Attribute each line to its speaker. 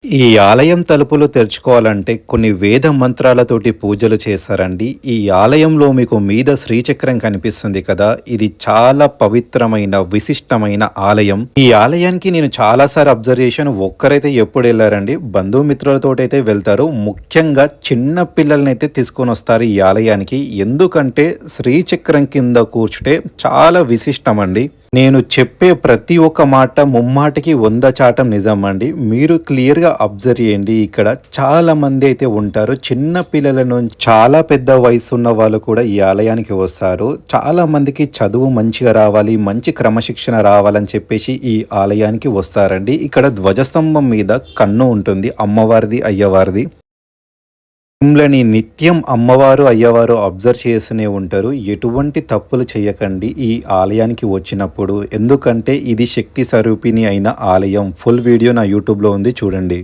Speaker 1: ఈ ఆలయం తలుపులు తెరుచుకోవాలంటే కొన్ని వేద మంత్రాలతోటి పూజలు చేశారండి. ఈ ఆలయంలో మీకు మీద శ్రీచక్రం కనిపిస్తుంది కదా! ఇది చాలా పవిత్రమైన, విశిష్టమైన ఆలయం. ఈ ఆలయానికి నేను చాలా సార్లు అబ్జర్వ్ చేశాను. ఒక్కరైతే ఎప్పుడెళ్లారండి, బంధుమిత్రులతోటైతే వెళ్తారు. ముఖ్యంగా చిన్న పిల్లలనైతే తీసుకొనొస్తారు ఈ ఆలయానికి. ఎందుకంటే శ్రీచక్రం కింద కూర్చుంటే చాలా విశిష్టమండి. నేను చెప్పే ప్రతి ఒక్క మాట ముమ్మాటికి 100% నిజమండి. మీరు క్లియర్‌గా అబ్జర్వ్ చేయండి. ఇక్కడ చాలామంది అయితే ఉంటారు. చిన్న పిల్లల నుంచి చాలా పెద్ద వయసున్న వాళ్ళు కూడా ఈ ఆలయానికి వస్తారు. చాలామందికి చదువు మంచిగా రావాలి, మంచి క్రమశిక్షణ రావాలని చెప్పేసి ఈ ఆలయానికి వస్తారండి. ఇక్కడ ధ్వజస్తంభం మీద కన్ను ఉంటుంది. అమ్మవారిది, అయ్యవారిది. మిమ్మల్ని నిత్యం అమ్మవారు, అయ్యవారు అబ్జర్వ్ చేస్తూనే ఉంటారు. ఎటువంటి తప్పులు చేయకండి ఈ ఆలయానికి వచ్చినప్పుడు. ఎందుకంటే ఇది శక్తి స్వరూపిణి అయిన ఆలయం. ఫుల్ వీడియో నా యూట్యూబ్‌లో ఉంది చూడండి.